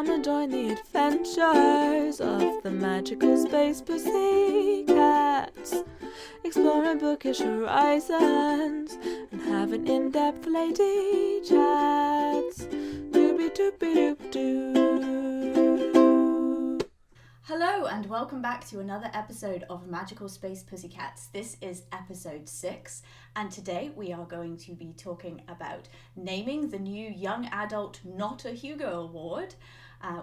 Come and join the adventures of the Magical Space Pussycats. Exploring bookish horizons and having in-depth lady chats. Doobie-doobie-doop-doo. Hello and welcome back to another episode of Magical Space Pussycats. This is episode 6 and today we are going to be talking about naming the new young adult Not a Hugo Award.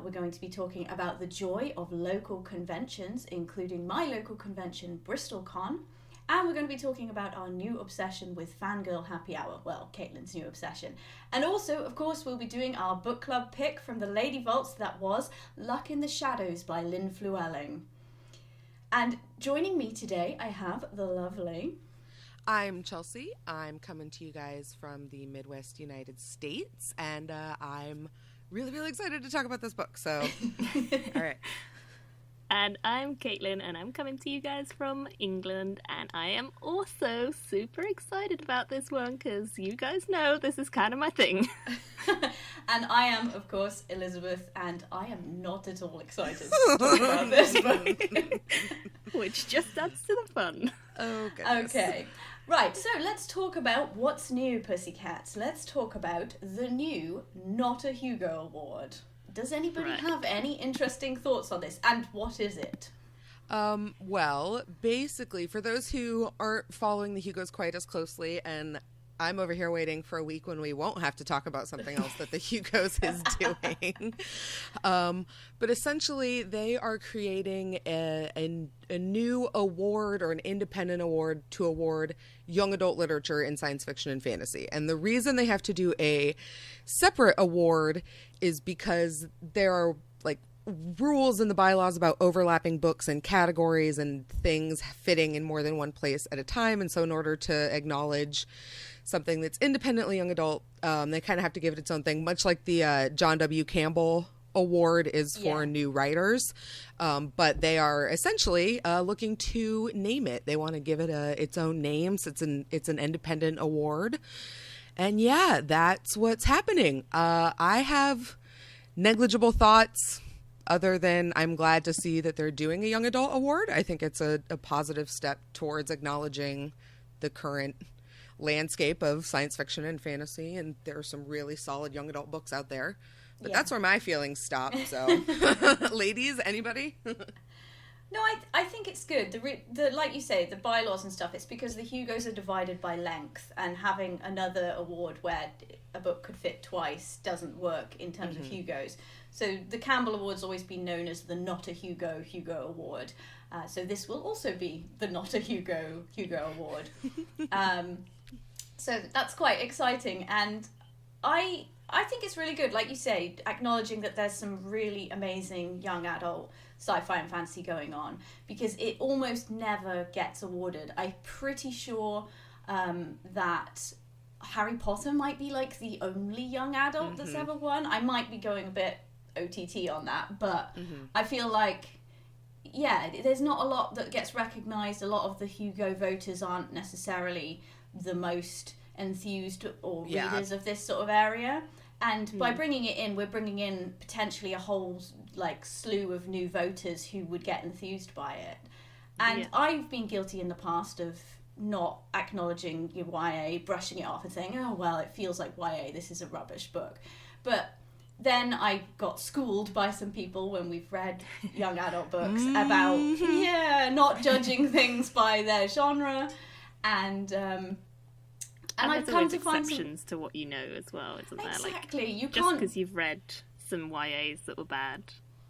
We're going to be talking about the joy of local conventions, including my local convention, BristolCon. And we're going to be talking about our new obsession with Fangirl Happy Hour. Well, Kaitlin's new obsession. And also, of course, we'll be doing our book club pick from the Lady Vaults that was Luck in the Shadows by Lynn Flewelling. And joining me today, I have the lovely... I'm Chelsea. I'm coming to you guys from the Midwest United States. And I'm really, really excited to talk about this book. So, all right. And I'm Kaitlin, and I'm coming to you guys from England, and I am also super excited about this one, because you guys know this is kind of my thing. And I am, of course, Elizabeth, and I am not at all excited to talk about this book. Which just adds to the fun. Oh, goodness. Okay. Right, so let's talk about what's new, Pussycats. Let's talk about the new Not a Hugo Award. Does anybody have any interesting thoughts on this? And what is it? Well, basically, for those who aren't following the Hugos quite as closely, and I'm over here waiting for a week when we won't have to talk about something else that the Hugos is doing. But essentially, they are creating a new award, or an independent award, to award young adult literature in science fiction and fantasy. And the reason they have to do a separate award is because there are rules in the bylaws about overlapping books and categories and things fitting in more than one place at a time. And so in order to acknowledge something that's independently young adult, they kind of have to give it its own thing, much like the John W. Campbell Award is for new writers. But they are essentially looking to name it. They want to give it its own name, so it's an independent award. And yeah, that's what's happening. I have negligible thoughts other than I'm glad to see that they're doing a young adult award. I think it's a positive step towards acknowledging the current landscape of science fiction and fantasy, and there are some really solid young adult books out there. But that's where my feelings stop. So, ladies, anybody? No, I think it's good. The like you say, the bylaws and stuff, it's because the Hugos are divided by length, and having another award where a book could fit twice doesn't work in terms of Hugos. So the Campbell Award's always been known as the Not a Hugo Award. So this will also be the Not a Hugo Award. So that's quite exciting, and I think it's really good, like you say, acknowledging that there's some really amazing young adult sci-fi and fantasy going on, because it almost never gets awarded. I'm pretty sure that Harry Potter might be the only young adult that's ever won. I might be going a bit OTT on that, but I feel like, there's not a lot that gets recognised. A lot of the Hugo voters aren't necessarily the most enthused or readers of this sort of area. And by bringing it in, we're bringing in potentially a whole slew of new voters who would get enthused by it. And I've been guilty in the past of not acknowledging your YA, brushing it off and saying, oh, well, it feels like YA, this is a rubbish book. But then I got schooled by some people when we've read young adult books about, not judging things by their genre. And I've come to find exceptions to what you know as well, isn't there? Exactly. You just can't... because you've read some YAs that were bad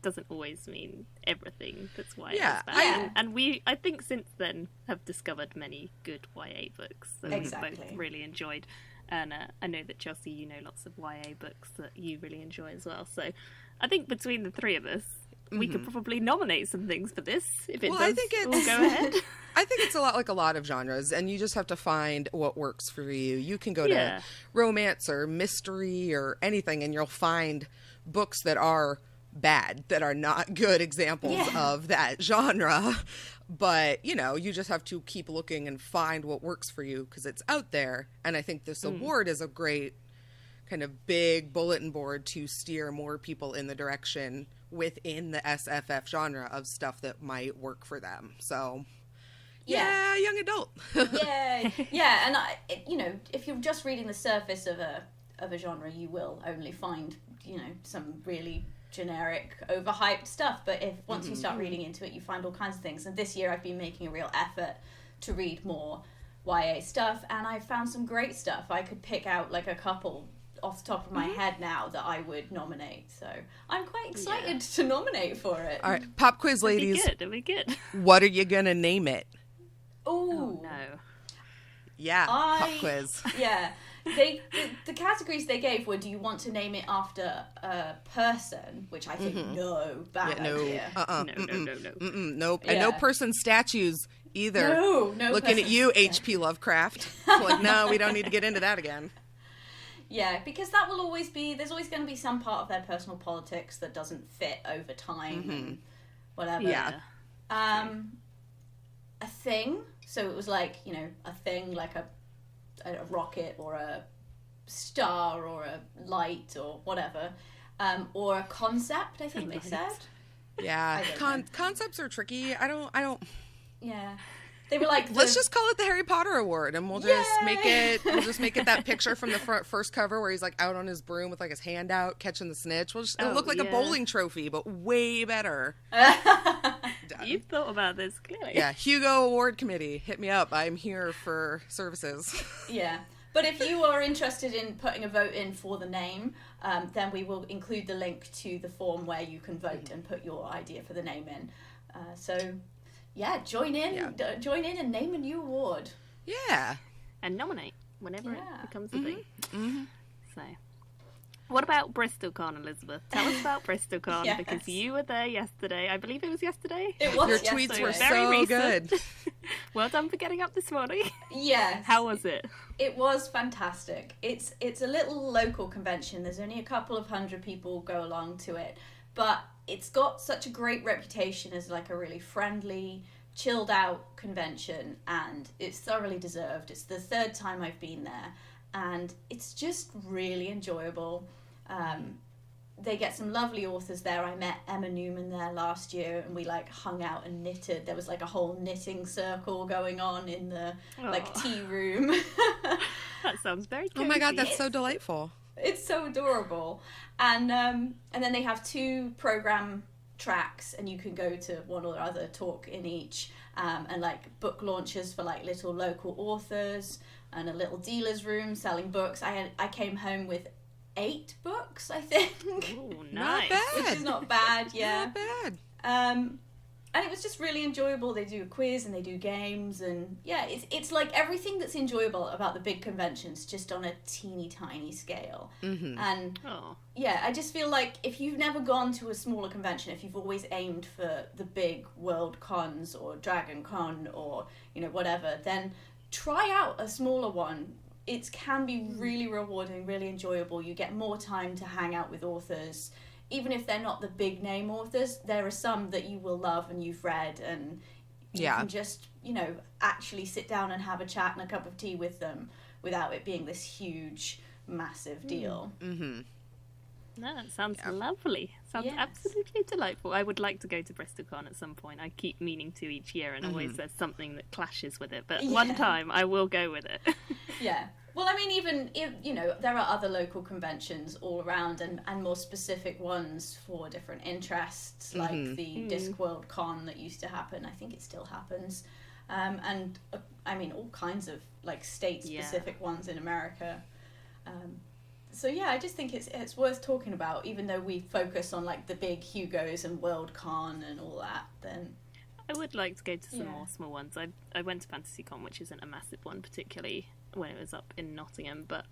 doesn't always mean everything that's YA is bad. And we, I think, since then have discovered many good YA books that we've both really enjoyed. And I know that, Chelsea, you know lots of YA books that you really enjoy as well. So I think between the three of us, we could probably nominate some things for this if it does all go ahead. I think it's a lot like a lot of genres, and you just have to find what works for you. You can go to romance or mystery or anything, and you'll find books that are bad, that are not good examples of that genre. But, you just have to keep looking and find what works for you because it's out there. And I think this award is a great kind of big bulletin board to steer more people in the direction within the SFF genre of stuff that might work for them. So yeah, young adult. yeah, and if you're just reading the surface of a genre, you will only find some really generic, overhyped stuff. But if once you start reading into it, you find all kinds of things. And this year, I've been making a real effort to read more YA stuff, and I've found some great stuff. I could pick out like a couple off the top of my head now that I would nominate. So I'm quite excited to nominate for it. All right, pop quiz ladies. It'll be good. What are you gonna name it? Ooh. Oh no. Yeah, pop quiz. Yeah. The categories they gave were, do you want to name it after a person, which I think bad idea. Nope. Yeah. And no person statues either. No Looking at you, H.P. Lovecraft. Like, no, we don't need to get into that again. Yeah, because that will always be, there's always going to be some part of their personal politics that doesn't fit over time and whatever. Yeah. A thing. So it was like, a thing like a rocket or a star or a light or whatever. Or a concept, I think they said. Yeah. Concepts are tricky. I don't. Yeah. They were like, let's just call it the Harry Potter Award, and we'll just make it that picture from the first cover where he's like out on his broom with like his hand out catching the snitch. It'll look like a bowling trophy, but way better. You've thought about this clearly. Yeah, Hugo Award committee, hit me up. I'm here for services. Yeah. But if you are interested in putting a vote in for the name, then we will include the link to the form where you can vote and put your idea for the name in. Yeah, join in and name a new award. Yeah. And nominate whenever it becomes a thing. Mm-hmm. So, what about BristolCon, Elizabeth? Tell us about BristolCon, because you were there yesterday. I believe it was yesterday. It was. Your tweets were so good. Well done for getting up this morning. Yes. How was it? It was fantastic. It's a little local convention. There's only a couple of hundred people go along to it, but it's got such a great reputation as like a really friendly, chilled out convention, and it's thoroughly deserved. It's the third time I've been there, and it's just really enjoyable. They get some lovely authors there. I met Emma Newman there last year, and we like hung out and knitted. There was like a whole knitting circle going on in the like tea room. That sounds very cozy. Oh my god, that's so delightful. It's so adorable. And then they have 2 program tracks, and you can go to one or other talk in each, and like book launches for like little local authors, and a little dealer's room selling books. I came home with 8 books, I think. Ooh, nice. Not bad. Which is not bad, yeah. Not bad. And it was just really enjoyable. They do a quiz and they do games, and yeah, it's like everything that's enjoyable about the big conventions, just on a teeny tiny scale. Mm-hmm. And yeah, I just feel like if you've never gone to a smaller convention, if you've always aimed for the big world cons or Dragon Con or whatever, then try out a smaller one. It can be really rewarding, really enjoyable. You get more time to hang out with authors. Even if they're not the big name authors, there are some that you will love and you've read, and you can just, actually sit down and have a chat and a cup of tea with them without it being this huge, massive deal. Mm-hmm. No, that sounds lovely. Sounds absolutely delightful. I would like to go to BristolCon at some point. I keep meaning to each year, and always there's something that clashes with it. But one time I will go with it. Yeah. Well, I mean, even if, there are other local conventions all around, and more specific ones for different interests, like the Discworld Con that used to happen. I think it still happens. And I mean, all kinds of like state-specific ones in America. So yeah, I just think it's worth talking about, even though we focus on like the big Hugos and Worldcon and all that. Then I would like to go to some more small ones. I went to FantasyCon, which isn't a massive one particularly, when it was up in Nottingham, but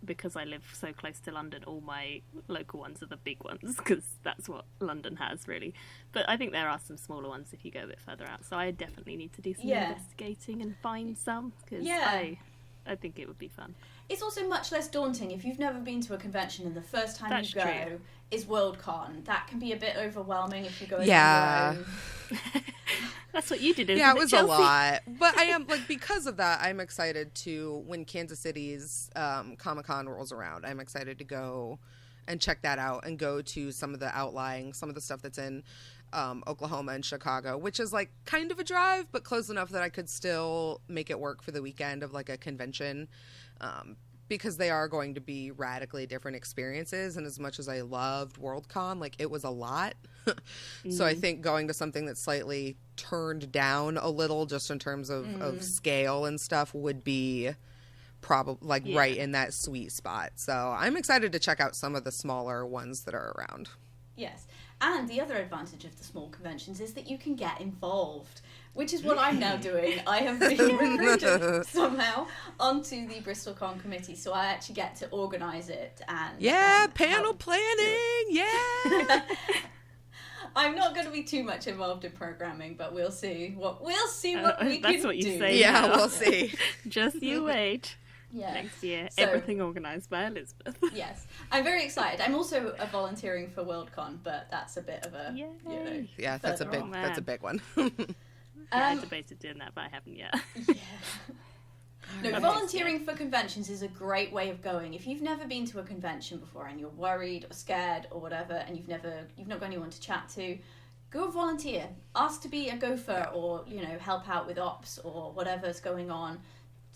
because I live so close to London, all my local ones are the big ones, because that's what London has, really. But I think there are some smaller ones if you go a bit further out, so I definitely need to do some investigating and find some, because I think it would be fun. It's also much less daunting if you've never been to a convention and the first time you go is Worldcon. That can be a bit overwhelming if you go on your own. That's what you did, isn't Yeah, it was Chelsea? a lot. But I am, like, because of that, I'm excited to, when Kansas City's Comic-Con rolls around, I'm excited to go and check that out and go to some of the some of the stuff that's in Oklahoma and Chicago, which is, like, kind of a drive, but close enough that I could still make it work for the weekend of, like, a convention. Because they are going to be radically different experiences. And as much as I loved Worldcon, like, it was a lot. So I think going to something that's slightly turned down a little just in terms of scale and stuff would be probably, like, right in that sweet spot. So I'm excited to check out some of the smaller ones that are around. Yes. And the other advantage of the small conventions is that you can get involved, which is what I'm now doing. I have been recruited somehow onto the BristolCon committee, so I actually get to organise it. And panel planning, yeah. I'm not going to be too much involved in programming, but we'll see what we can do. That's what you say. Yeah, now. we'll see. Just you wait. Yeah. Next year, everything organised by Elizabeth. Yes, I'm very excited. I'm also volunteering for Worldcon, but that's a bit of a yeah, that's a big one. I debated doing that, but I haven't yet. Yeah. No, volunteering for conventions is a great way of going. If you've never been to a convention before and you're worried or scared or whatever, and you've not got anyone to chat to, go volunteer. Ask to be a gopher or help out with ops or whatever's going on.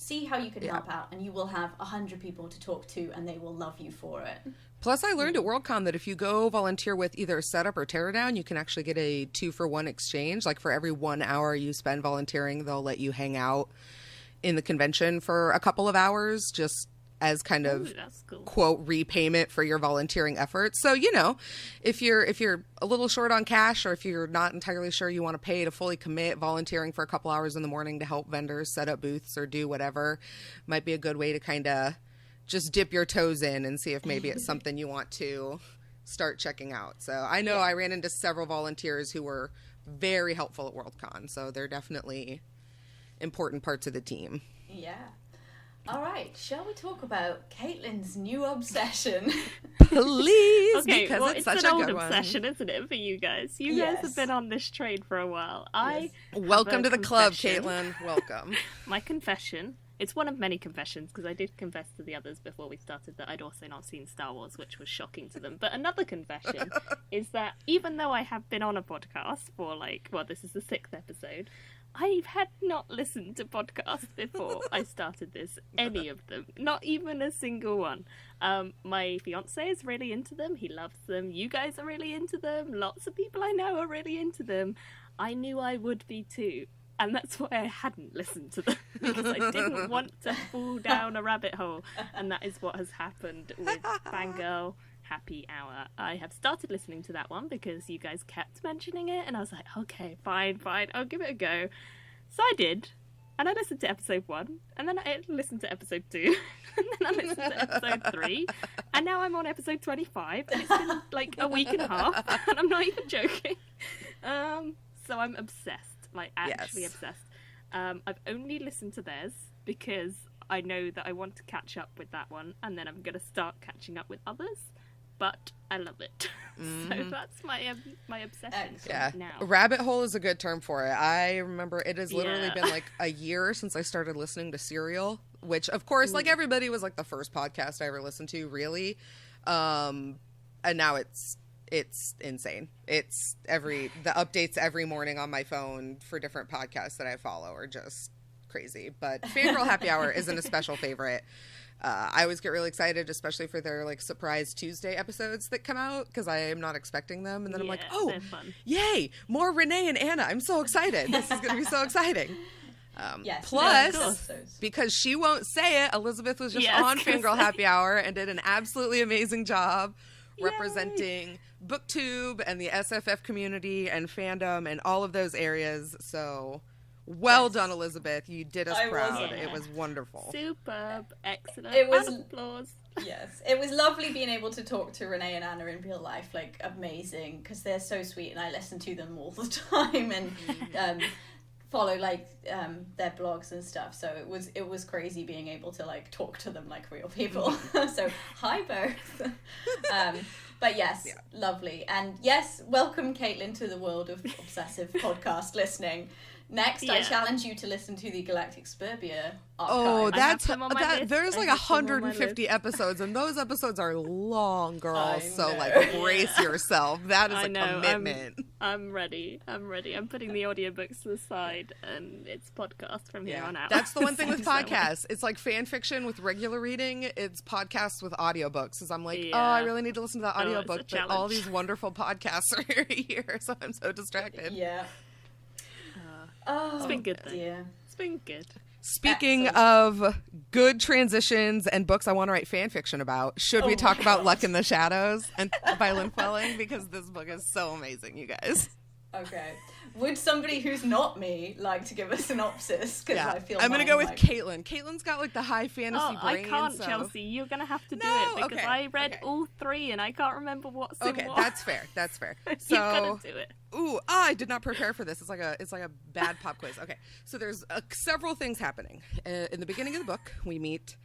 See how you can help out, and you will have 100 people to talk to, and they will love you for it. Plus, I learned at Worldcon that if you go volunteer with either Setup or Teardown, you can actually get a 2-for-1 exchange. Like, for every 1 hour you spend volunteering, they'll let you hang out in the convention for a couple of hours, just as kind of quote repayment for your volunteering efforts. So, if you're a little short on cash, or if you're not entirely sure you want to pay to fully commit, volunteering for a couple hours in the morning to help vendors set up booths or do whatever might be a good way to kind of just dip your toes in and see if maybe it's something you want to start checking out. So I know I ran into several volunteers who were very helpful at Worldcon, so they're definitely important parts of the team. Yeah. All right, shall we talk about Kaitlin's new obsession? Please, okay, because it's such an a old good one. obsession, isn't it, for you guys? You guys have been on this train for a while. Welcome to the club, Kaitlin. Welcome. My confession. It's one of many confessions, because I did confess to the others before we started that I'd also not seen Star Wars, which was shocking to them. But another confession is that even though I have been on a podcast for this is the 6th episode, I had not listened to podcasts before I started this, any of them, not even a single one. My fiance is really into them, he loves them, you guys are really into them, lots of people I know are really into them. I knew I would be too, and that's why I hadn't listened to them, because I didn't want to fall down a rabbit hole, and that is what has happened with Fangirl Happy Hour. I have started listening to that one because you guys kept mentioning it, and I was like, okay, fine, I'll give it a go. So I did, and I listened to episode 1, and then I listened to episode 2, and then I listened to episode 3, and now I'm on episode 25, and it's been like a week and a half, and I'm not even joking. So I'm obsessed, actually obsessed. I've only listened to theirs because I know that I want to catch up with that one, and then I'm going to start catching up with others. But I love it. So that's my obsession now. Rabbit hole is a good term for it. I remember it has literally been like a year since I started listening to Serial, which of course, like everybody, was like the first podcast I ever listened to, really. And now it's insane. It's the updates every morning on my phone for different podcasts that I follow are just crazy. But Fangirl Happy Hour isn't a special favorite. I always get really excited, especially for their surprise Tuesday episodes that come out, because I am not expecting them, and then I'm like, oh, yay, more Renee and Anna. I'm so excited. This is going to be so exciting. Plus, because she won't say it, Elizabeth was just on Fangirl Happy Hour and did an absolutely amazing job representing BookTube and the SFF community and fandom and all of those areas. So well done, Elizabeth. You did us proud. It was wonderful. Superb. Excellent. It was applause. Yes. It was lovely being able to talk to Renee and Anna in real life. Amazing, because they're so sweet, and I listen to them all the time and follow their blogs and stuff. So it was crazy being able to talk to them like real people. So hi both. But yes, lovely. And yes, welcome Kaitlin to the world of obsessive podcast listening. Next, I challenge you to listen to the Galactic Suburbia archive. Oh, there's like 150 episodes, and those episodes are long, girls. So like, brace yourself. That is a commitment. I'm ready. I'm putting the audiobooks to the side, and it's podcast from here on out. That's the one thing with podcasts. It's like fan fiction with regular reading. It's podcasts with audiobooks. Because I'm like, I really need to listen to that audiobook, but all these wonderful podcasts are here, so I'm so distracted. Yeah. It's been good, though. Yeah. It's been good. Speaking of good transitions and books I want to write fan fiction about, should we talk about Luck in the Shadows by Lynn Flewelling? Because this book is so amazing, you guys. Okay. Would somebody who's not me like to give a synopsis? Because I feel I'm going to go with Kaitlin. Caitlin's got like the high fantasy brain. I can't, Chelsea. You're going to have to do it because I read all three and I can't remember what's in what. Okay, that's fair. So you've got to do it. Ooh, I did not prepare for this. It's like a bad pop quiz. Okay, so there's several things happening. In the beginning of the book, we meet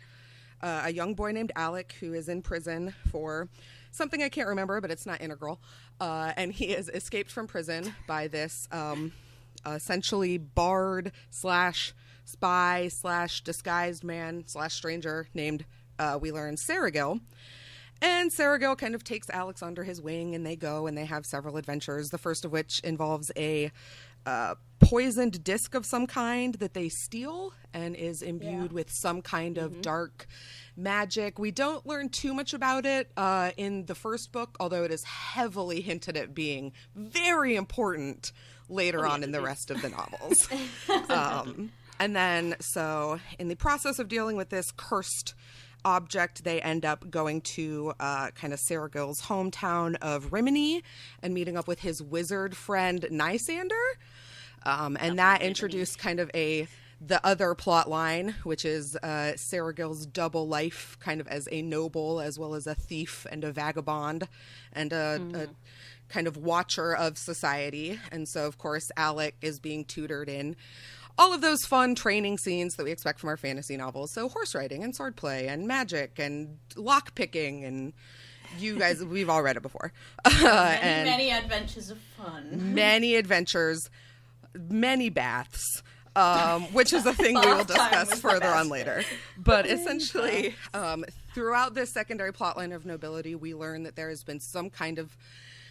a young boy named Alec who is in prison for something I can't remember, but it's not integral. And he is escaped from prison by this essentially bard / spy / disguised man / stranger named, we learn, Serigil. And Serigil kind of takes Alex under his wing, and they go and they have several adventures, the first of which involves a poisoned disc of some kind that they steal and is imbued with some kind of dark magic. We don't learn too much about it in the first book, although it is heavily hinted at being very important later on in the rest of the novels. And then, so in the process of dealing with this cursed object, they end up going to kind of Serigil's hometown of Rimini and meeting up with his wizard friend Nysander. And that introduced kind of the other plot line, which is Serigil's double life, kind of as a noble as well as a thief and a vagabond and a kind of watcher of society. And so, of course, Alec is being tutored in all of those fun training scenes that we expect from our fantasy novels. So horse riding and swordplay and magic and lock picking, and you guys, we've all read it before. Many adventures of fun. Many adventures, many baths, which is a thing we will discuss further on later. But essentially, throughout this secondary plotline of nobility, we learn that there has been some kind of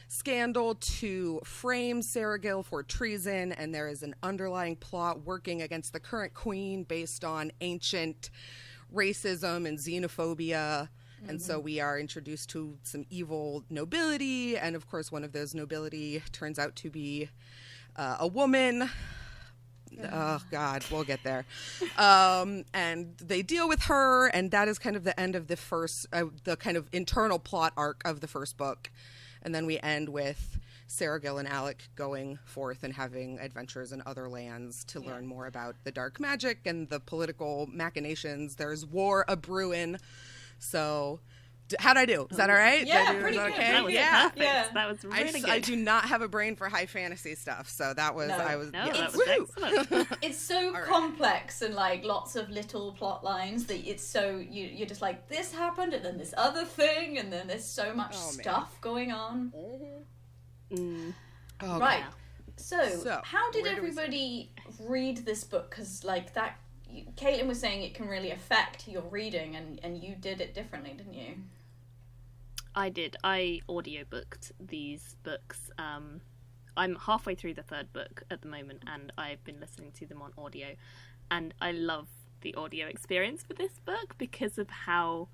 scandal to frame Serigil for treason, and there is an underlying plot working against the current queen based on ancient racism and xenophobia. And so we are introduced to some evil nobility, and of course one of those nobility turns out to be a woman. Oh God, we'll get there. And they deal with her, and that is kind of the end of the first, the kind of internal plot arc of the first book. And then we end with Serigil and Alec going forth and having adventures in other lands to learn more about the dark magic and the political machinations. There's war a-brewing. So, how'd I do? Is that all right? Yeah, pretty good. Okay? That was perfect. Yeah. That was really good. I do not have a brain for high fantasy stuff, so that was, that was excellent. It's so complex and like lots of little plot lines that it's so, you're just like, this happened and then this other thing and then there's so much stuff going on. Oh, right. God. So, how did everybody read this book? Because like that, Kaitlin was saying it can really affect your reading, and you did it differently, didn't you? I did. I audiobooked these books. I'm halfway through the third book at the moment, and I've been listening to them on audio. And I love the audio experience for this book because of how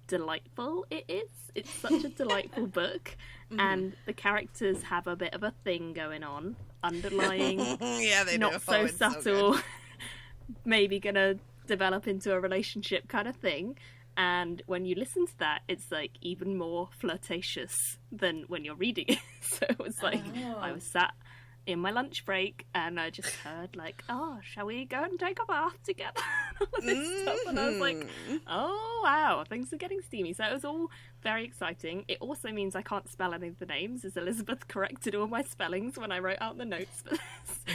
delightful it is. It's such a delightful book, and the characters have a bit of a thing going on, underlying, they not do. so subtle, maybe gonna develop into a relationship kind of thing. And when you listen to that, it's like even more flirtatious than when you're reading it. So it was like, I was sat in my lunch break and I just heard like, oh, shall we go and take a bath together? And all of this stuff. And I was like, oh, wow, things are getting steamy. So it was all very exciting. It also means I can't spell any of the names, as Elizabeth corrected all my spellings when I wrote out the notes for this.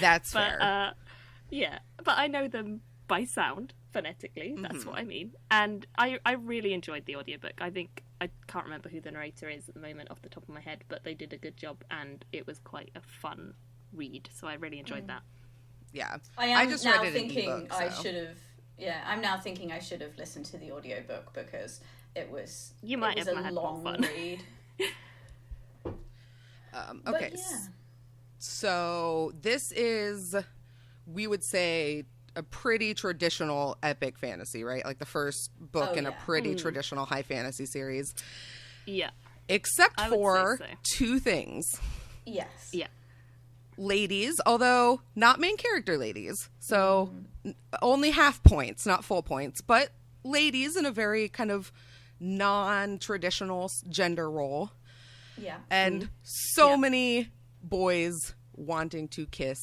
That's fair. Yeah, but I know them by sound, phonetically. That's what I mean. And I really enjoyed the audiobook. I think I can't remember who the narrator is at the moment off the top of my head, but they did a good job, and it was quite a fun read, so I really enjoyed that. Yeah. I just now read it thinking in ebook, I so. should have. Yeah, I'm now thinking I should have listened to the audiobook because it was. You might it was have a had long more fun. read. Okay. But, yeah. So this is, we would say, a pretty traditional epic fantasy, right? Like the first book in a pretty traditional high fantasy series. Yeah. Except for say so. 2 things. Yes. Yeah. Ladies, although not main character ladies. So only half points, not full points. But ladies in a very kind of non-traditional gender role. Yeah. And so many boys wanting to kiss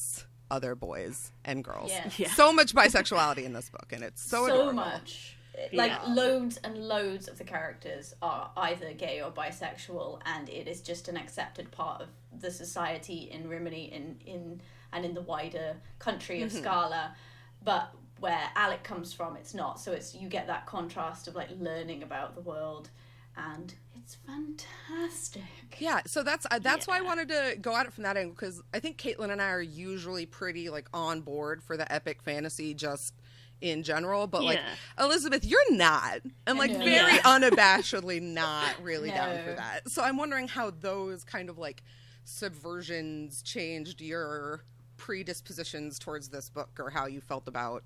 other boys and girls. Yeah. So much bisexuality in this book, and it's so adorable. much. Like, loads and loads of the characters are either gay or bisexual, and it is just an accepted part of the society in Rimini and in the wider country of Scala. But where Alec comes from, it's not. So you get that contrast of like learning about the world, and it's fantastic. Yeah, so that's why I wanted to go at it from that angle, because I think Kaitlin and I are usually pretty like on board for the epic fantasy just in general, but like Elizabeth, you're not, and like very unabashedly not really down for that. So I'm wondering how those kind of like subversions changed your predispositions towards this book, or how you felt about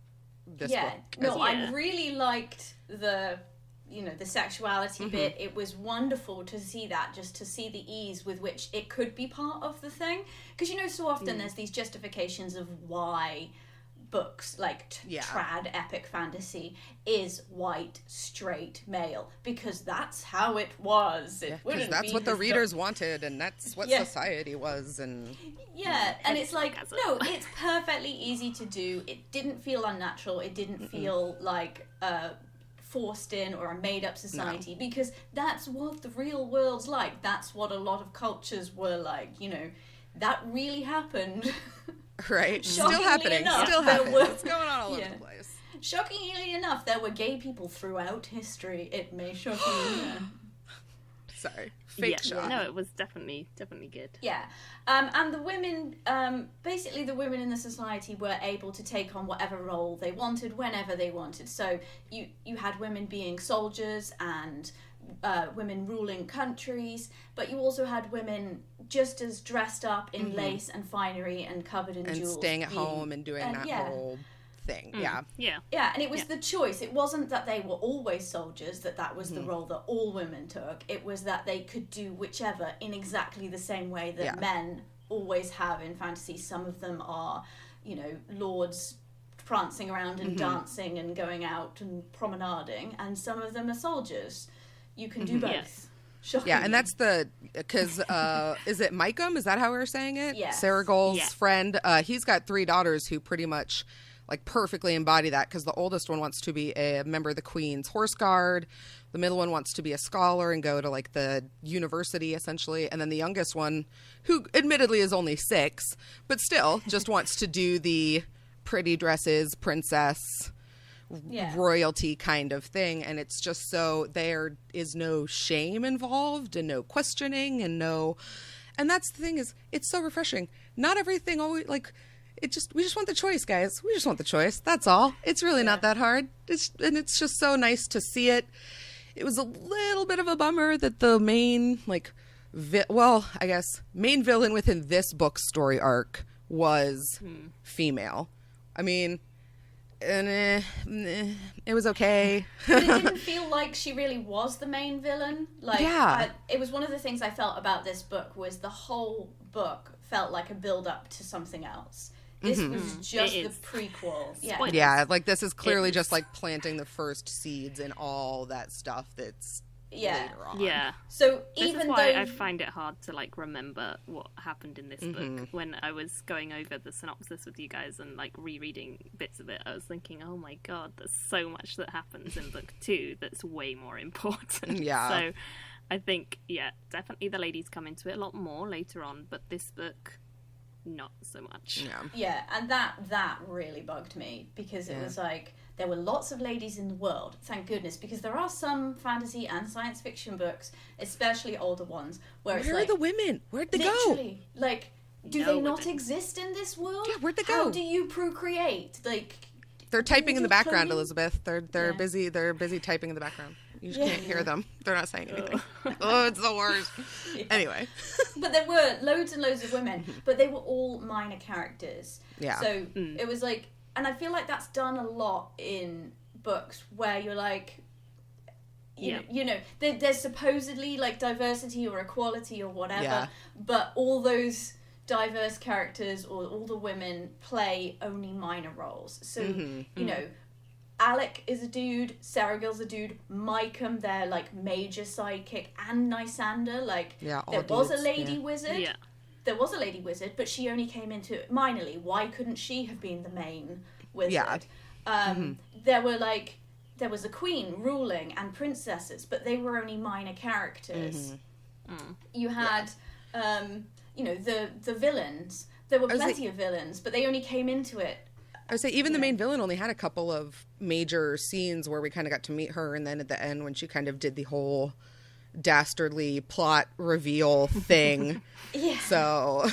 this book. No, I really liked the sexuality bit. It was wonderful to see that, just to see the ease with which it could be part of the thing. Because, so often there's these justifications of why books like trad epic fantasy is white, straight, male. Because that's how it was. Because that's what the readers wanted, and that's what society was. And and it's like, no, it's perfectly easy to do. It didn't feel unnatural. It didn't feel like forced in or a made up society, because that's what the real world's like. That's what a lot of cultures were like, that really happened. Right. Still happening. It's going on all over the place. Shockingly enough, there were gay people throughout history. It may shock you. Sorry. Fake shock. No, it was definitely good. Yeah. And the women, basically the women in the society were able to take on whatever role they wanted, whenever they wanted. So you had women being soldiers and women ruling countries, but you also had women just as dressed up in lace and finery and covered in jewels. And staying at home and doing that whole thing. Yeah, and it was the choice. It wasn't that they were always soldiers, that was the role that all women took. It was that they could do whichever in exactly the same way that men always have in fantasy. Some of them are, lords prancing around and dancing and going out and promenading, and some of them are soldiers. You can do both. Shocking. Yeah, and that's because is it Micum? Is that how we're saying it? Yes. Sarah Gold's friend. He's got 3 daughters who pretty much like perfectly embody that, because the oldest one wants to be a member of the Queen's Horse Guard. The middle one wants to be a scholar and go to like the university essentially. And then the youngest one, who admittedly is only 6, but still just wants to do the pretty dresses, princess, royalty kind of thing. And it's just so there is no shame involved and no questioning and that's the thing, is it's so refreshing. Not everything always like we just want the choice, guys. We just want the choice. That's all. It's really not that hard. It's just so nice to see it. It was a little bit of a bummer that the main main villain within this book's story arc was female. I mean, it was okay. But it didn't feel like she really was the main villain. Like, it was one of the things I felt about this book was the whole book felt like a build-up to something else. This was just the prequel. Yeah, like this is clearly just like planting the first seeds in all that stuff that's later on. Yeah. So this is why I find it hard to like remember what happened in this book. When I was going over the synopsis with you guys and like rereading bits of it, I was thinking, oh my god, there's so much that happens in book 2 that's way more important. Yeah. So I think, definitely the ladies come into it a lot more later on, but this book, not so much. Yeah, and that really bugged me, because it was like there were lots of ladies in the world, thank goodness, because there are some fantasy and science fiction books, especially older ones, where where are the women? Where'd they literally, go? like, do they not exist in this world? Yeah, where'd they go? How do you procreate? Like, they're typing in the background, cloning? Elizabeth. They're busy. They're busy typing in the background. You just can't hear them. They're not saying anything. Oh, it's the worst. Yeah. Anyway. But there were loads and loads of women, but they were all minor characters. Yeah. So it was like, and I feel like that's done a lot in books where you're like, you know, there's supposedly like diversity or equality or whatever, but all those diverse characters or all the women play only minor roles. So, you know, Alec is a dude, Seragil's a dude, Mycom, their like major sidekick, and Nysander, like there was a lady wizard. Yeah. There was a lady wizard, but she only came into it minorly. Why couldn't she have been the main wizard? There was a queen ruling and princesses, but they were only minor characters. You had you know, the villains. There were plenty of villains, but they only came into it. I would say even the main villain only had a couple of major scenes where we kind of got to meet her, and then at the end when she kind of did the whole dastardly plot reveal thing. So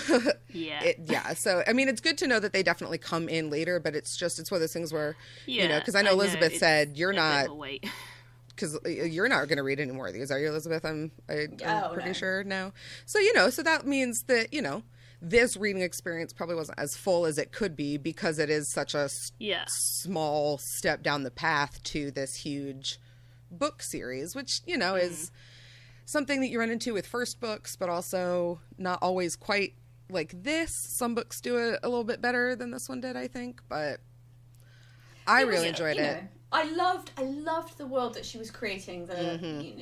so I mean, it's good to know that they definitely come in later, but it's one of those things where you know, because I know Elizabeth said you're not, because you're not going to read any more of these, are you, Elizabeth? I'm pretty sure no. So you know, so that means that, you know, this reading experience probably wasn't as full as it could be because it is such a small step down the path to this huge book series, which, you know, is something that you run into with first books, but also not always quite like this. Some books do it a little bit better than this one did, I think, but I really enjoyed it. Know, I loved the world that she was creating,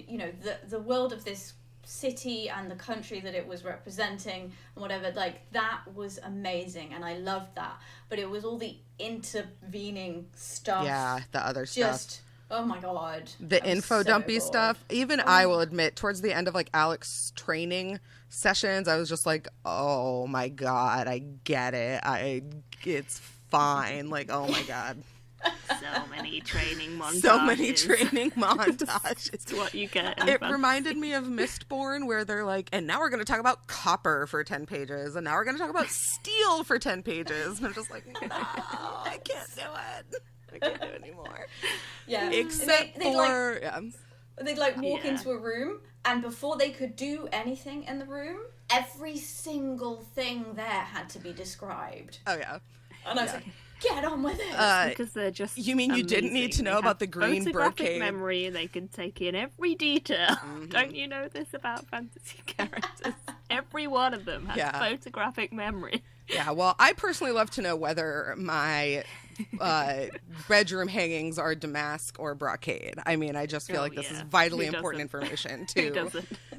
you know, the world of this city and the country that it was representing and whatever, like that was amazing and I loved that, but it was all the intervening stuff, the other stuff, oh my god, the info dumpy stuff. Even I will admit, towards the end of like Alec's training sessions, I was just like, oh my god, I get it, it's fine, like, oh my god. So many training montages. It's what you get. It reminded me of Mistborn, where they're like, and now we're going to talk about copper for 10 pages, and now we're going to talk about steel for 10 pages. And I'm just like, no, I can't do it. I can't do it anymore. Yeah. Except they'd like walk into a room, and before they could do anything in the room, every single thing there had to be described. Oh, yeah. And I was like, get on with it. Because they're just You mean you didn't need to know about the green brocade? Memory, they can take in every detail. Don't you know this about fantasy characters? Every one of them has photographic memory. Yeah, well, I personally love to know whether my bedroom hangings are damask or brocade. I mean, I just feel like this is vitally important information to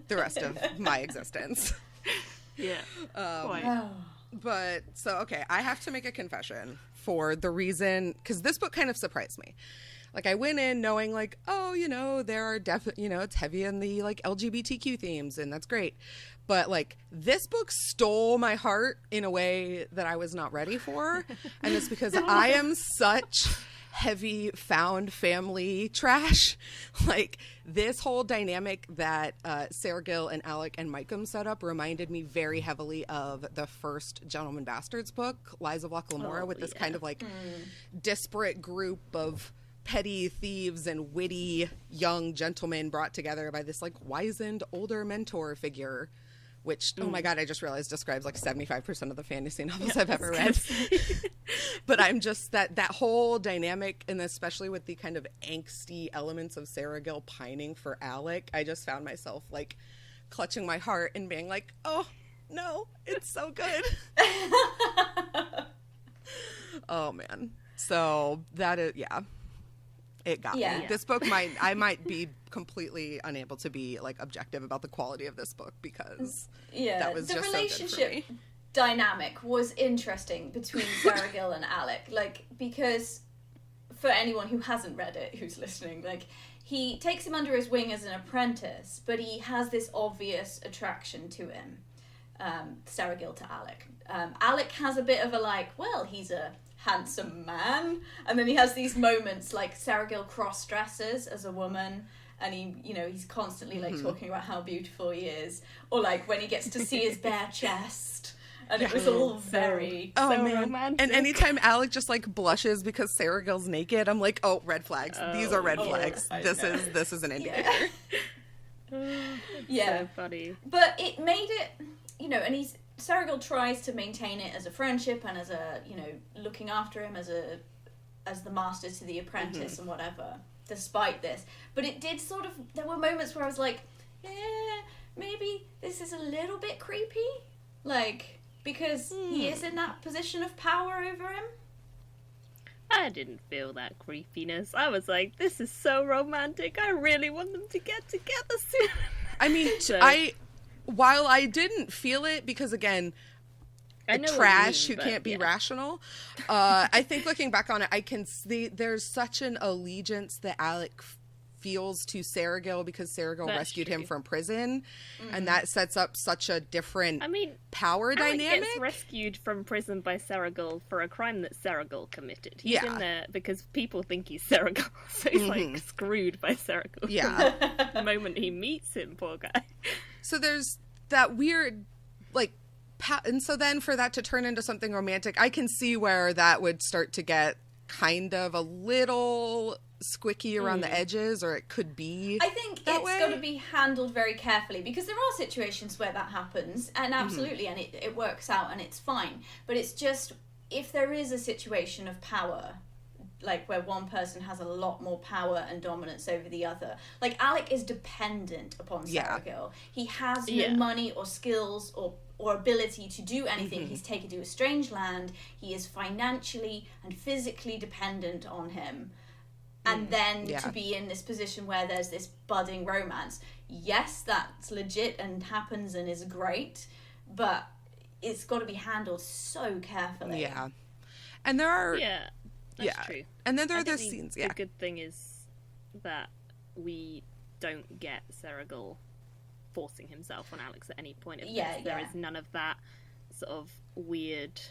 the rest of my existence. But, so, okay, I have to make a confession for the reason, because this book kind of surprised me. Like, I went in knowing, like, oh, you know, there are definitely, you know, it's heavy in the, like, LGBTQ themes, and that's great. But, like, this book stole my heart in a way that I was not ready for. And it's because I am such heavy found family trash. Like, this whole dynamic that Sergil and Alec and Mycom set up reminded me very heavily of the first Gentleman Bastards book, Lies of Locke Lamora, with this kind of like disparate group of petty thieves and witty young gentlemen brought together by this like wizened older mentor figure, which, oh my god, I just realized describes like 75% of the fantasy novels I've ever read. But I'm just, that whole dynamic, and especially with the kind of angsty elements of Seragil pining for Alec, I just found myself like clutching my heart and being like, oh no, it's so good. Oh man. So that is, it got me. This book I might be completely unable to be like objective about the quality of this book because that was just so good for me. The relationship dynamic was interesting between Seragil and Alec, like, because for anyone who hasn't read it, who's listening, like, he takes him under his wing as an apprentice, but he has this obvious attraction to him, Seragil to Alec. Alec has a bit of a like, well, he's a handsome man. And then he has these moments like Sergil cross-dresses as a woman, and he's constantly like talking about how beautiful he is, or like when he gets to see his bare chest. And it was all very romantic. And anytime Alec just like blushes because Sergil's naked, I'm like, oh, red flags. These are red flags. This is an indicator. Yeah. So funny. But it made it, and Sergil tries to maintain it as a friendship and as a, looking after him as the master to the apprentice and whatever, despite this. But it did sort of, there were moments where I was like, maybe this is a little bit creepy. Like, because he is in that position of power over him. I didn't feel that creepiness. I was like, this is so romantic. I really want them to get together soon. I mean, while I didn't feel it, because again, trash who can't be rational, I think looking back on it, I can see there's such an allegiance that Alec feels to Sergil because Sergil rescued him from prison, and that sets up such a different power Alec dynamic. Gets rescued from prison by Sergil for a crime that Sergil committed. He's in there because people think he's Sergil, so he's like screwed by Sergil. Yeah. The moment he meets him, poor guy. So there's that weird, like, and so then for that to turn into something romantic, I can see where that would start to get kind of a little squicky around the edges, or it could be. I think it's got to be handled very carefully, because there are situations where that happens, and absolutely, and it works out and it's fine. But it's just, if there is a situation of power, like where one person has a lot more power and dominance over the other, like Alec is dependent upon Sergil. He has no money or skills or ability to do anything. He's taken to a strange land. He is financially and physically dependent on him. And then to be in this position where there's this budding romance, yes, that's legit and happens and is great, but it's got to be handled so carefully. Yeah. And there are... Yeah, that's true. And then there are those scenes, The good thing is that we don't get Sergil forcing himself on Alex at any point of this. There is none of that sort of weird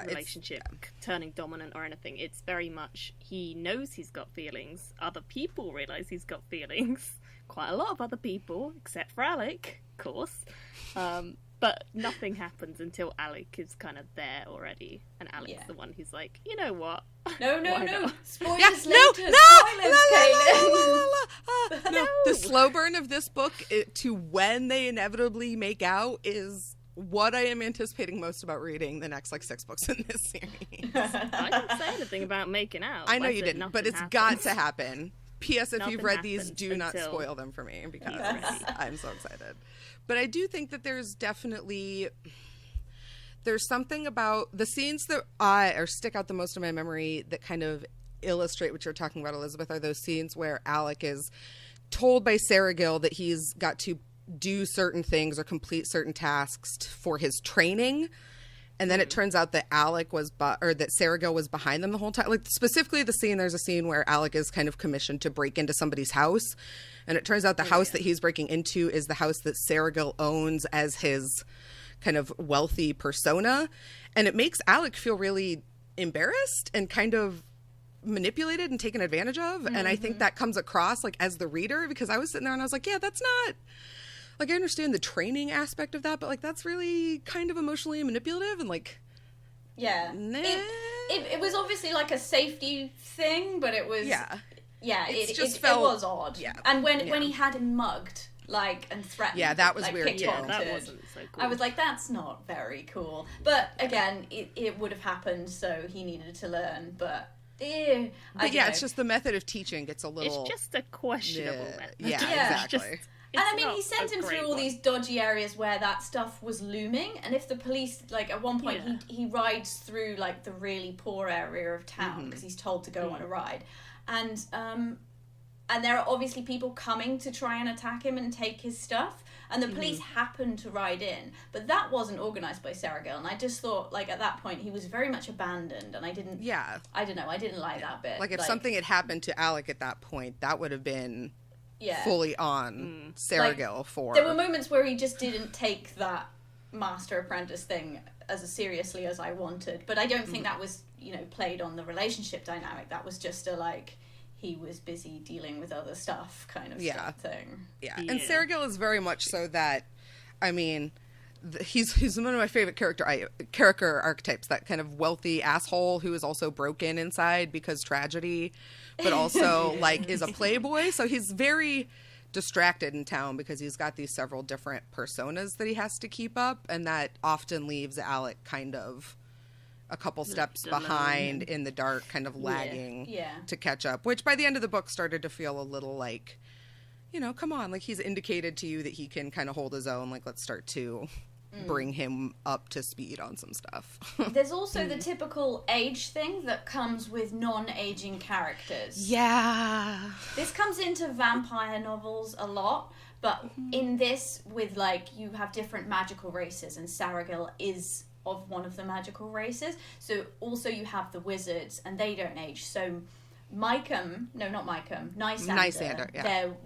relationship turning dominant or anything. It's very much he knows he's got feelings. Other people realise he's got feelings. Quite a lot of other people, except for Alec, of course. But nothing happens until Alec is kind of there already. And Alec's the one who's like, you know what? No. Spoilers later. No. The slow burn of this book to when they inevitably make out is what I am anticipating most about reading the next 6 books in this series. I didn't say anything about making out. I know you didn't, but it's got to happen. P.S. If you've read these, do not until spoil them for me, because I'm so excited. But I do think that there's something about the scenes that stick out the most in my memory that kind of illustrate what you're talking about, Elizabeth, are those scenes where Alec is told by Sergil that he's got to do certain things or complete certain tasks for his training. And then it turns out that that Sergil was behind them the whole time. Like, specifically there's a scene where Alec is kind of commissioned to break into somebody's house. And it turns out the house that he's breaking into is the house that Sergil owns as his kind of wealthy persona. And it makes Alec feel really embarrassed and kind of manipulated and taken advantage of. And I think that comes across, like, as the reader, because I was sitting there and I was like, yeah, that's not... Like, I understand the training aspect of that, but, like, that's really kind of emotionally manipulative and, like... Yeah. Nah. It was obviously, like, a safety thing, but it was... Yeah. Yeah, it was odd. Yeah. And when he had him mugged, like, and threatened... Yeah, that was weird, too. Yeah, that wasn't so cool. I was like, that's not very cool. But, again, it would have happened, so he needed to learn, but... it's just the method of teaching gets a little... It's just a questionable method. Yeah, exactly. And I mean, he sent him through all these dodgy areas where that stuff was looming. And if the police, like, at one point, he rides through, like, the really poor area of town because he's told to go on a ride. And there are obviously people coming to try and attack him and take his stuff. And the police happen to ride in. But that wasn't organised by Sergil. And I just thought, like, at that point, he was very much abandoned. And I didn't... Yeah. I don't know. I didn't like that bit. Like, if something had happened to Alec at that point, that would have been... fully on Sergil for... There were moments where he just didn't take that master apprentice thing as seriously as I wanted, but I don't think that was, you know, played on the relationship dynamic. That was just a like, he was busy dealing with other stuff kind of stuff thing. Yeah, and Sergil is very much so that, I mean, he's one of my favorite character archetypes, that kind of wealthy asshole who is also broken inside because tragedy, but also like is a playboy. So he's very distracted in town because he's got these several different personas that he has to keep up, and that often leaves Alec kind of a couple steps behind in the dark, kind of lagging to catch up, which by the end of the book started to feel a little like, you know, come on, like he's indicated to you that he can kind of hold his own, like let's start to bring him up to speed on some stuff. There's also the typical age thing that comes with non-aging characters. Yeah. This comes into vampire novels a lot, but in this, with like, you have different magical races, and Saragil is of one of the magical races. So also you have the wizards, and they don't age. So Nysander,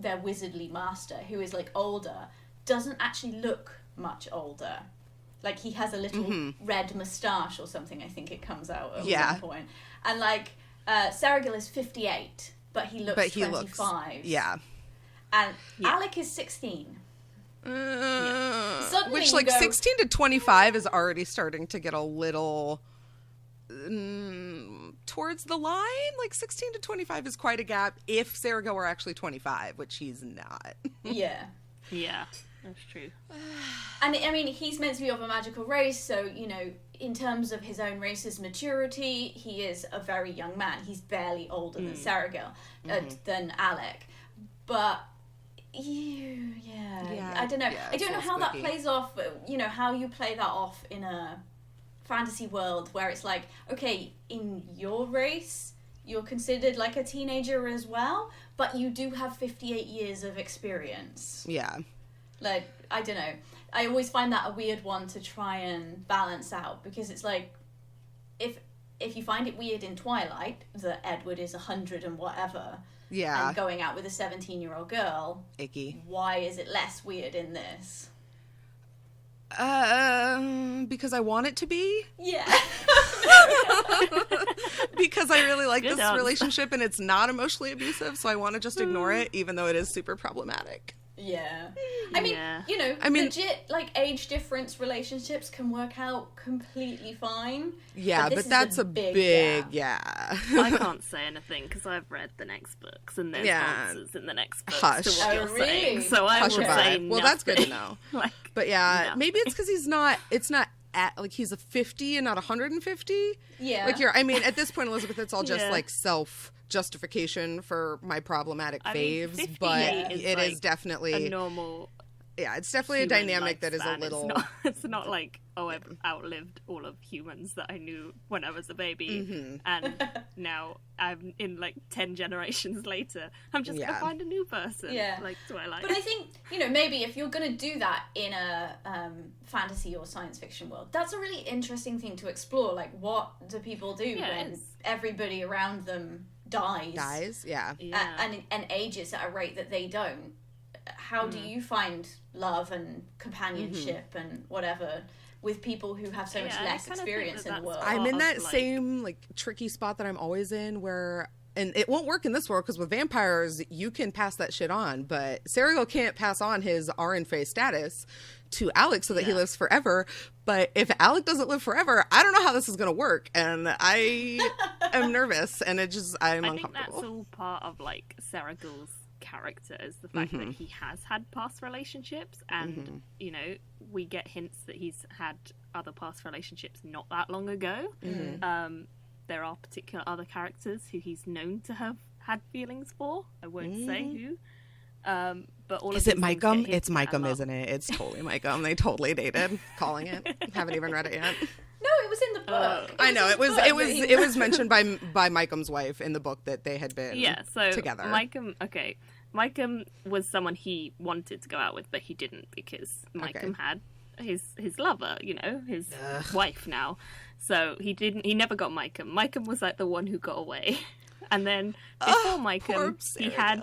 their wizardly master, who is like older, doesn't actually look much older. Like, he has a little red moustache or something, I think it comes out at one point. And like, Saragil is 58, but he looks 25. And Alec is 16. Which, like, 16 to 25 is already starting to get a little towards the line. Like, 16 to 25 is quite a gap if Saragil were actually 25, which he's not. Yeah, that's true. And I mean, he's meant to be of a magical race, so, you know, in terms of his own race's maturity, he is a very young man. He's barely older than Saragil, than Alec. But I don't know. I don't know how that plays off, you know, how you play that off in a fantasy world where it's like, okay, in your race, you're considered like a teenager as well, but you do have 58 years of experience. Yeah. Like, I don't know. I always find that a weird one to try and balance out, because it's like, if you find it weird in Twilight that Edward is 100 and whatever, and going out with a 17-year-old girl, icky. Why is it less weird in this? Because I want it to be. Yeah. Because I really like this relationship and it's not emotionally abusive, so I want to just ignore it, even though it is super problematic. Yeah. I mean, you know, legit, like, age difference relationships can work out completely fine. Yeah, but that's a big I can't say anything because I've read the next books and there's answers in the next books to what you're saying. So I will say nothing. Well, that's good to know. But yeah, maybe it's because it's not at, like, he's a 50 and not 150. Yeah. Like, I mean, at this point, Elizabeth, it's all just, like, self-justification for my problematic faves, but it is definitely a normal... Yeah, it's definitely a dynamic that is a little... It's not like, oh, I've outlived all of humans that I knew when I was a baby, and now I'm in, like, 10 generations later, I'm just going to find a new person, like Twilight. But I think, you know, maybe if you're going to do that in a fantasy or science fiction world, that's a really interesting thing to explore. Like, what do people do when everybody around them dies, and ages at a rate that they don't? How do you find love and companionship and whatever with people who have so much less experience in the world? I'm in that same, like, tricky spot that I'm always in where, and it won't work in this world because with vampires, you can pass that shit on, but Saragil can't pass on his Arinfe status to Alec so that he lives forever. But if Alec doesn't live forever, I don't know how this is going to work, and I am nervous, and I'm uncomfortable. I think that's all part of, like, Saragil's character, is the fact that he has had past relationships, and you know, we get hints that he's had other past relationships not that long ago. There are particular other characters who he's known to have had feelings for. I won't say who. But all is it Micum? It's Micum, isn't it? It's totally Micum. They totally dated. Calling it. Haven't even read it yet. No, it was in the book. I know it was mentioned by Micum's wife in the book that they had been together. Micum was someone he wanted to go out with, but he didn't because Micum had his lover, you know, his wife now. So he never got Micum. Micum was like the one who got away. And then before Micum, he had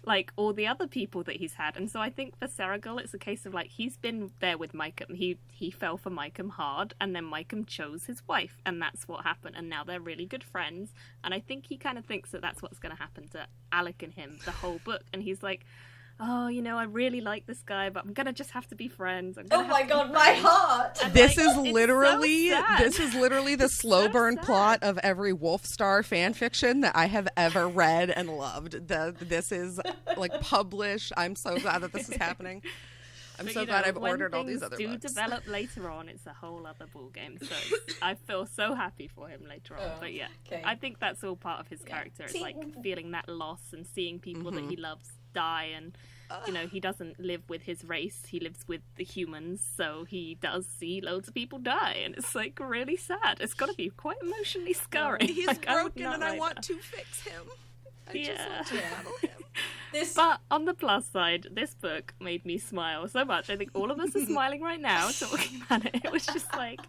like all the other people that he's had. And so I think for Serigel, it's a case of like he's been there with Mycomb. He fell for Mycomb hard, and then Mycomb chose his wife, and that's what happened. And now they're really good friends. And I think he kind of thinks that that's what's going to happen to Alec and him the whole book. And he's like, oh, you know, I really like this guy, but I'm gonna just have to be friends. Oh my god, my heart! This is literally the slow burn plot of every Wolfstar fan fiction that I have ever read and loved. This is like published. I'm so glad that this is happening. I'm so glad I've ordered all these other books. When things do develop later on, it's a whole other ballgame. So I feel so happy for him later on. But yeah, I think that's all part of his character. It's like feeling that loss and seeing people that he loves die, and you know, he doesn't live with his race, he lives with the humans, so he does see loads of people die, and it's like really sad. It's got to be quite emotionally scarring. He's like, broken and I want to fix him. I just want to battle him. But on the plus side, this book made me smile so much. I think all of us are smiling right now talking about it. It was just like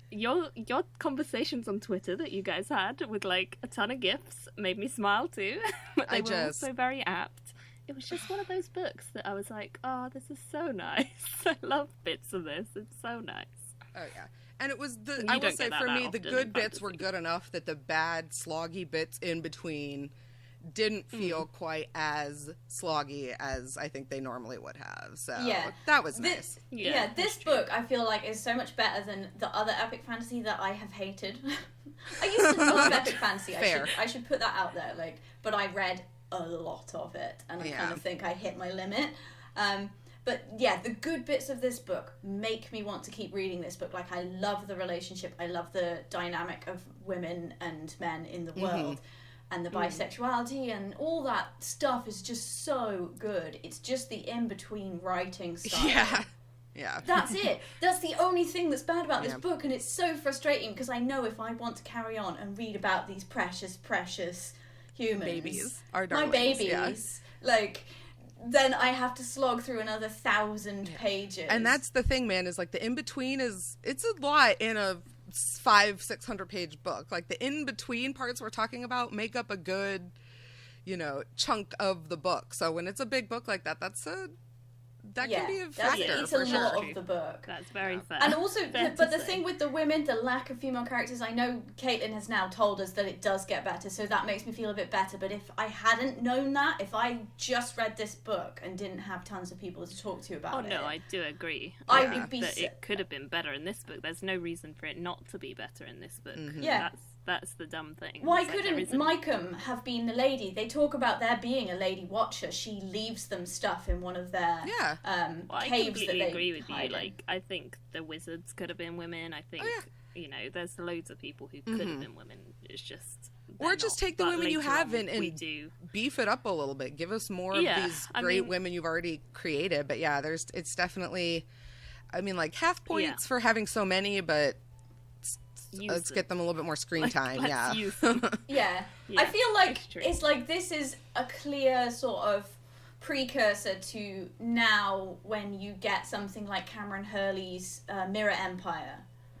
your conversations on Twitter that you guys had with like a ton of gifs made me smile too. But they were also very apt. It was just one of those books that I was like, oh, this is so nice. I love bits of this. It's so nice. Oh, yeah. And it was I will say for me, the good bits were good enough that the bad, sloggy bits in between didn't feel quite as sloggy as I think they normally would have. So that was nice. This book I feel like is so much better than the other epic fantasy that I have hated. I used to love epic fantasy. I should put that out there. Like, but I read a lot of it, and I kind of think I hit my limit. But yeah, the good bits of this book make me want to keep reading this book. Like, I love the relationship, I love the dynamic of women and men in the world, and the bisexuality and all that stuff is just so good. It's just the in-between writing style. Yeah. That's it. That's the only thing that's bad about this book, and it's so frustrating because I know if I want to carry on and read about these precious, precious humans, babies, our darlings, my babies, like, then I have to slog through another 1,000 pages. And that's the thing, man, is like the in-between it's a lot in a 500-600 page book. Like the in-between parts we're talking about make up a good, you know, chunk of the book. So when it's a big book like that, that can be a factor. It's a lot of the book. That's very fair. And also, but the thing with the women, the lack of female characters, I know Kaitlin has now told us that it does get better, so that makes me feel a bit better. But if I hadn't known that, if I just read this book and didn't have tons of people to talk to about it... Oh, no, I do agree. I would be... It could have been better in this book. There's no reason for it not to be better in this book. Yeah. That's the dumb thing. Why couldn't Mycomb have been the lady? They talk about there being a lady watcher. She leaves them stuff in one of their caves I completely agree with you. In. Like, I think the wizards could have been women. I think, you know, there's loads of people who could have been women. It's just... Or just take the women you have and beef it up a little bit. Give us more of these great women you've already created. But yeah, it's definitely... I mean, like, half points for having so many, but... Let's get them a little bit more screen time. I feel like it's like this is a clear sort of precursor to now when you get something like Cameron Hurley's Mirror Empire,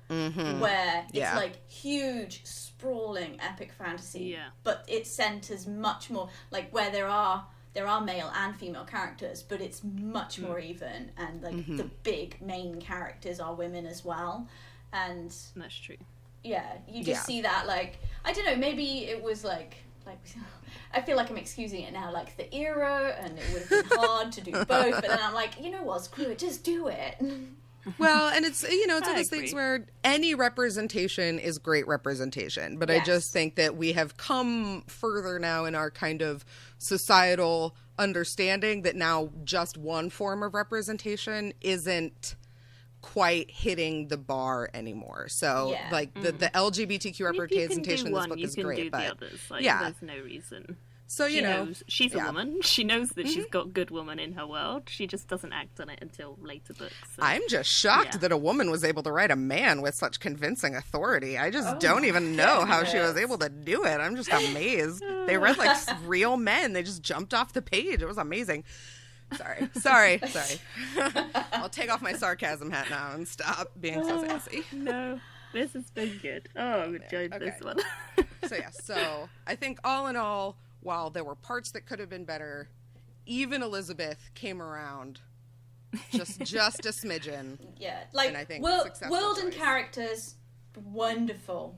where it's like huge, sprawling epic fantasy, but it centers much more like where there are male and female characters, but it's much more even, and like the big main characters are women as well, and that's true. Yeah, you just see that, like, I don't know, maybe it was like I feel like I'm excusing it now, like the era, and it would have been hard to do both, but then I'm like, you know what, screw it, just do it. Well, and it's, you know, it's one of those things where any representation is great representation, but I just think that we have come further now in our kind of societal understanding that now just one form of representation isn't quite hitting the bar anymore. So like the LGBTQ representation in this book is great, but there's no reason. So you know, she's a woman. She knows that she's got good woman in her world. She just doesn't act on it until later books. So. I'm just shocked that a woman was able to write a man with such convincing authority. I just don't even know how she was able to do it. I'm just amazed. They read like real men. They just jumped off the page. It was amazing. Sorry. I'll take off my sarcasm hat now and stop being so sassy. No, this has been good. Oh, I've enjoyed this one. So I think all in all, while there were parts that could have been better, even Elizabeth came around just a smidgen. Yeah, like, and I think world choice. And characters, wonderful.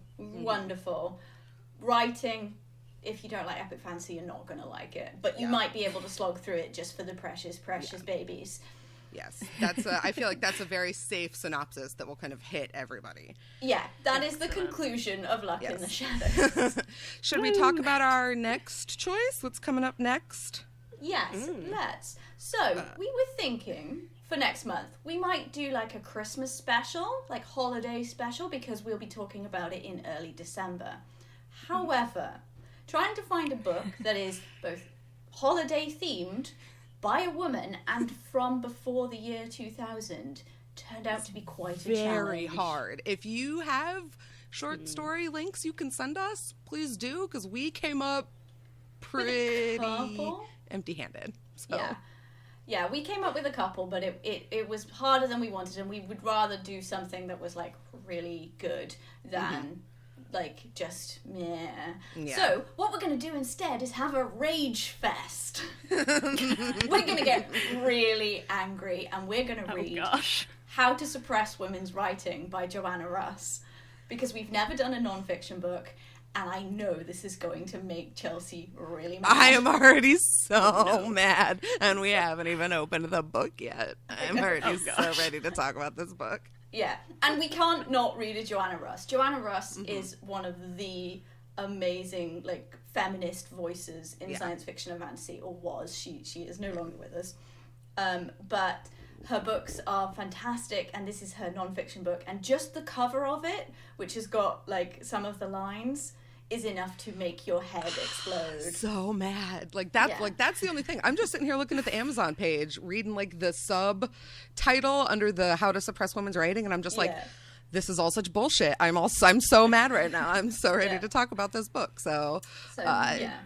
Writing, if you don't like epic fantasy, you're not going to like it. But you might be able to slog through it just for the precious babies. Yes, that's. I feel like that's a very safe synopsis that will kind of hit everybody. Yeah, that is the conclusion of Luck in the Shadows. Should we talk about our next choice? What's coming up next? Yes, let's. So, we were thinking for next month, we might do like a Christmas special, like holiday special, because we'll be talking about it in early December. However, trying to find a book that is both holiday themed, by a woman, and from before the year 2000 turned out to be quite a challenge. Very hard. If you have short story links you can send us, please do, because we came up pretty empty-handed. So. Yeah, we came up with a couple, but it was harder than we wanted, and we would rather do something that was like really good than like just meh. Yeah. So what we're going to do instead is have a rage fest. We're going to get really angry, and we're going to read How to Suppress Women's Writing by Joanna Russ, because we've never done a non-fiction book, and I know this is going to make Chelsea really mad. I am already so mad, and we haven't even opened the book yet. I'm already so ready to talk about this book. Yeah, and we can't not read a Joanna Russ. Joanna Russ is one of the amazing, like, feminist voices in science fiction and fantasy, or was. She is no longer with us. But her books are fantastic, and this is her non-fiction book. And just the cover of it, which has got, like, some of the lines, is enough to make your head explode. So mad. Like that's the only thing. I'm just sitting here looking at the Amazon page, reading like the subtitle under the How to Suppress Women's Writing, and I'm just like, this is all such bullshit. I'm so mad right now. I'm so ready to talk about this book. So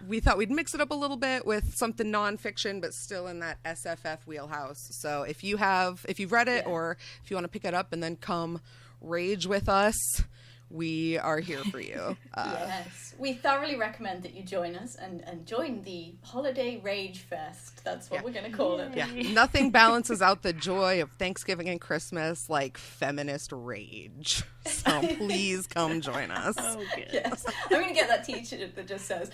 we thought we'd mix it up a little bit with something nonfiction, but still in that SFF wheelhouse. So if you've read it, or if you want to pick it up and then come rage with us, we are here for you. Yes, we thoroughly recommend that you join us and join the Holiday Rage Fest. That's what we're going to call it. Yeah, nothing balances out the joy of Thanksgiving and Christmas like feminist rage. So please come join us. Oh, good. Yes, I'm going to get that t-shirt that just says,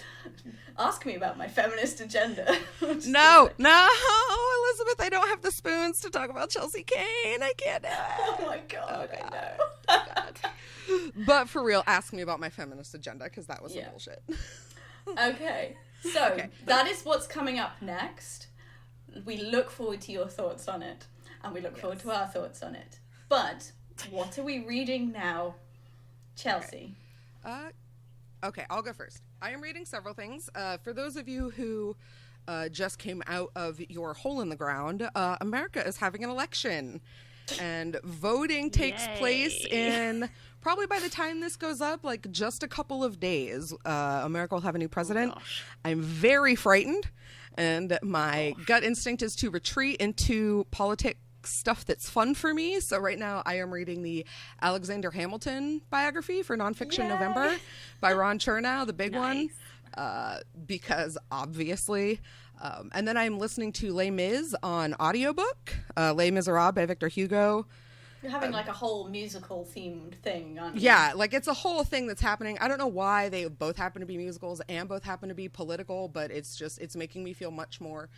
"Ask me about my feminist agenda." No, Elizabeth, I don't have the spoons to talk about Chelsea Kane. I can't do it. Oh my god, I know. Oh god. But for real, ask me about my feminist agenda, because that was some bullshit. Okay, so that is what's coming up next. We look forward to your thoughts on it, and we look forward to our thoughts on it. But what are we reading now, Chelsea? Okay, I'll go first. I am reading several things. For those of you who just came out of your hole in the ground, America is having an election. And voting takes place in, probably by the time this goes up, like just a couple of days. America will have a new president. I'm very frightened, and my gut instinct is to retreat into politics stuff that's fun for me. So right now I am reading the Alexander Hamilton biography for Nonfiction November by Ron Chernow, the big one, because obviously... and then I'm listening to Les Mis on audiobook, Les Miserables by Victor Hugo. You're having like a whole musical themed thing, aren't you? Yeah, like it's a whole thing that's happening. I don't know why they both happen to be musicals and both happen to be political, but it's making me feel much more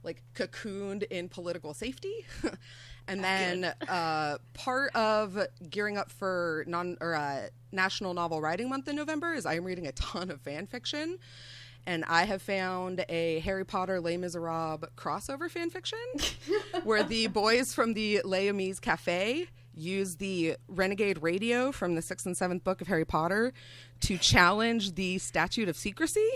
like cocooned in political safety. And then part of gearing up for National Novel Writing Month in November is I'm reading a ton of fan fiction. And I have found a Harry Potter Les Miserables crossover fanfiction where the boys from the Les Amis Cafe use the renegade radio from the 6th and 7th book of Harry Potter to challenge the Statute of Secrecy.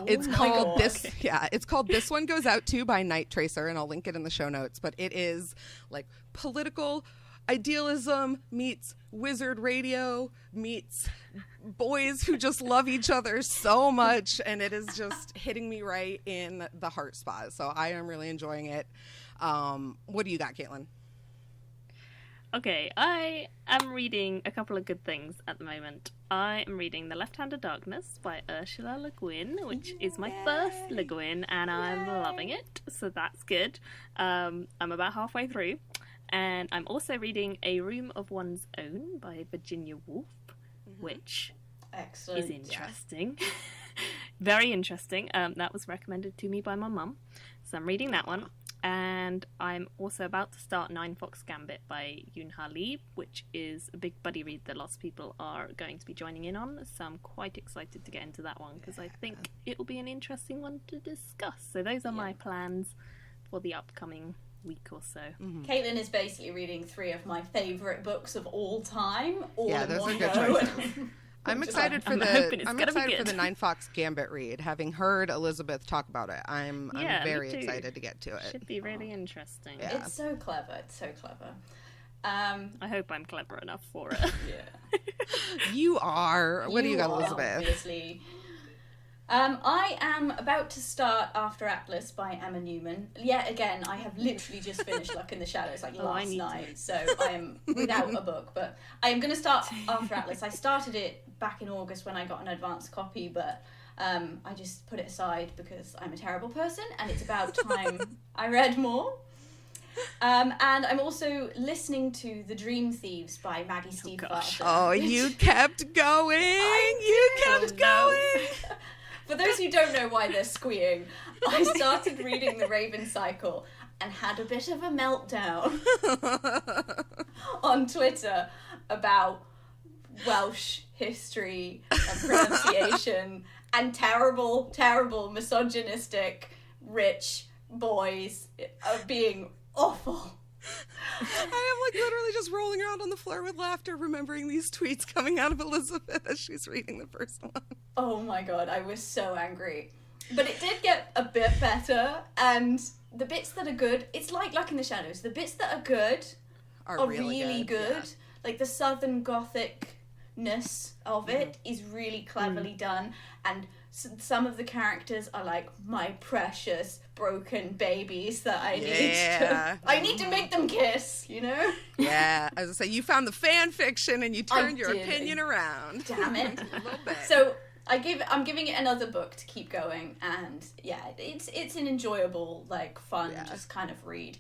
It's called it's called This One Goes Out To by Night Tracer, and I'll link it in the show notes. But it is like political idealism meets wizard radio meets boys who just love each other so much, and it is just hitting me right in the heart spot. So I am really enjoying it. What do you got, Kaitlin? Okay, I am reading a couple of good things at the moment. I am reading The Left-Handed Darkness by Ursula Le Guin, which is my first Le Guin, and I'm loving it, so that's good. I'm about halfway through, and I'm also reading A Room of One's Own by Virginia Woolf, which is interesting. Very interesting. That was recommended to me by my mum, so I'm reading that one. And I'm also about to start Nine Fox Gambit by Yoon-Ha Lee, which is a big buddy read that lots of people are going to be joining in on. So I'm quite excited to get into that one because I think it'll be an interesting one to discuss. So those are my plans for the upcoming week or so. Kaitlin is basically reading 3 of my favourite books of all time. Those are good choices. I'm excited for the Nine Fox Gambit read. Having heard Elizabeth talk about it, I'm very excited to get to it. Should be really interesting. Yeah. It's so clever. It's so clever. I hope I'm clever enough for it. Yeah. You are. What do you got, Elizabeth? Obviously. I am about to start After Atlas by Emma Newman. Yet again, I have literally just finished Luck in the Shadows last night, so I am without a book. But I am going to start After Atlas. I started it back in August when I got an advance copy, but I just put it aside because I'm a terrible person, and it's about time I read more. And I'm also listening to The Dream Thieves by Maggie Stiefvater. Oh, you kept going! You kept going! For those who don't know why they're squeeing, I started reading The Raven Cycle and had a bit of a meltdown on Twitter about Welsh history and pronunciation and terrible, terrible, misogynistic, rich boys being awful. I am literally just rolling around on the floor with laughter, remembering these tweets coming out of Elizabeth as she's reading the first one. Oh my god, I was so angry. But it did get a bit better, and the bits that are good, it's like Luck in the Shadows. The bits that are good are really good. Yeah. Like the Southern Gothicness of it is really cleverly done, and some of the characters are like my precious broken babies that I need to make them kiss, you know? Yeah, as I say, you found the fan fiction and you turned your opinion around. Damn it. A little bit. So I'm giving it another book to keep going, and it's an enjoyable, fun, just kind of read.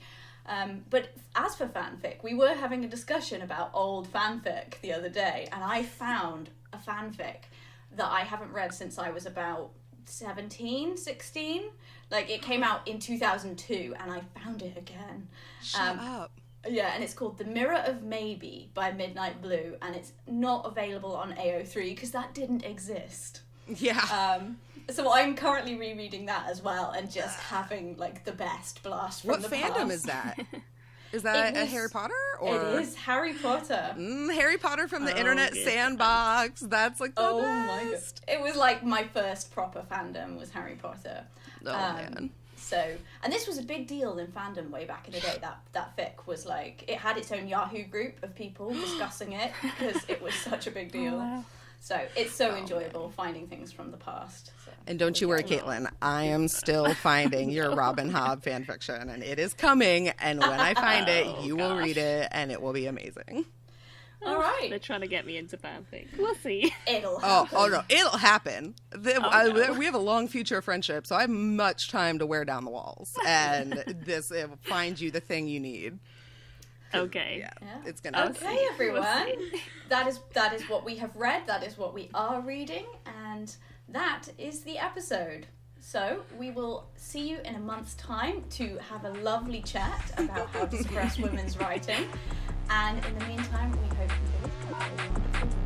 But as for fanfic, we were having a discussion about old fanfic the other day, and I found a fanfic that I haven't read since I was about 17, 16. It came out in 2002, and I found it again. Shut up. Yeah, and it's called The Mirror of Maybe by Midnight Blue, and it's not available on AO3 because that didn't exist. Yeah. So I'm currently rereading that as well, and just having the best blast from the past. What fandom is that? Is that a Harry Potter? Or? It is Harry Potter. Harry Potter from the internet sandbox. That's the best. My god. It was my first proper fandom was Harry Potter. Oh man. So, and this was a big deal in fandom way back in the day. That fic was it had its own Yahoo group of people discussing it because it was such a big deal. Oh, wow. So it's so enjoyable finding things from the past. So and don't you worry, Kaitlin. I am still finding your Robin Hobb fanfiction, and it is coming. And when I find it, you will read it, and it will be amazing. All right. They're trying to get me into fanfic. We'll see. It'll happen. Oh no, it'll happen. We have a long future of friendship, so I have much time to wear down the walls, and it will find you the thing you need. Okay. Yeah. It's gonna. Okay, everyone. That is what we have read. That is what we are reading, and that is the episode. So we will see you in a month's time to have a lovely chat about how to suppress women's writing. And in the meantime, we hope you both have a wonderful week.